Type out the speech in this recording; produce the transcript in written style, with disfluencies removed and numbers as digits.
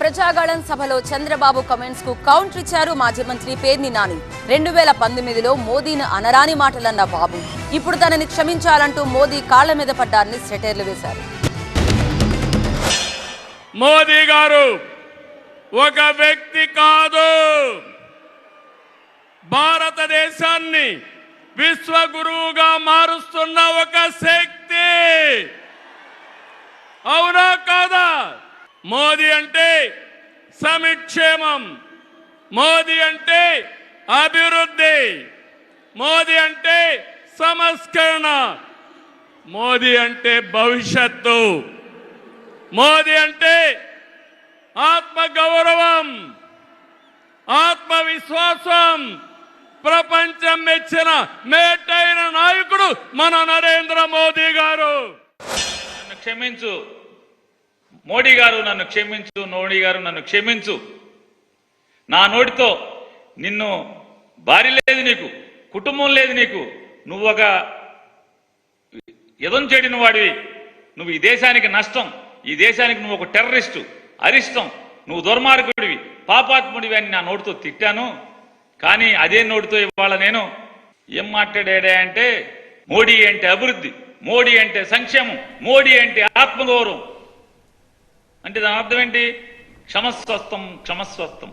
ప్రజాగళం సభలో చంద్రబాబు కమెంట్స్ కు కౌంటర్ ఇచ్చారు మాజీ మంత్రి పేర్ని నాని. 2019లో మోదీని అనరాని మాటలన్న బాబు ఇప్పుడు తనని క్షమించాలంటూ మోదీ కాళ్ల మీద పడ్డారని సెటైర్లు వేశారు. మోదీ గారు ఒక వ్యక్తి కాదు, భారతదేశాన్ని విశ్వగురువుగా మారుస్తున్న ఒక శక్తి. అవునా కాదా? మోదీ అంటే సమిక్షేమం, మోదీ అంటే అభివృద్ధి, మోదీ అంటే సంస్కరణ, మోదీ అంటే భవిష్యత్తు, మోదీ అంటే ఆత్మగౌరవం, ఆత్మవిశ్వాసం. ప్రపంచం మెచ్చిన మేటైన నాయకుడు మన నరేంద్ర మోదీ గారు. నన్ను క్షమించు మోడీ గారు, నన్ను క్షమించు మోడీ గారు, నన్ను క్షమించు. నా నోటితో నిన్ను భార్య లేదు, నీకు కుటుంబం లేదు, నీకు నువ్వు ఒక ఎదం చెడిన వాడివి, నువ్వు ఈ దేశానికి నష్టం, ఈ దేశానికి నువ్వు ఒక టెర్రరిస్టు, అరిష్టం, నువ్వు దుర్మార్గుడివి, పాపాత్ముడివి అని నా నోటితో తిట్టాను. కానీ అదే నోటితో ఇవాళ నేను ఏం మాట్లాడా అంటే మోడీ అంటే అభివృద్ధి, మోడీ అంటే సంక్షేమం, మోడీ అంటే ఆత్మగౌరవం. అంటే దాని అర్థం ఏంటి? క్షమస్వస్థం, క్షమస్వస్థం.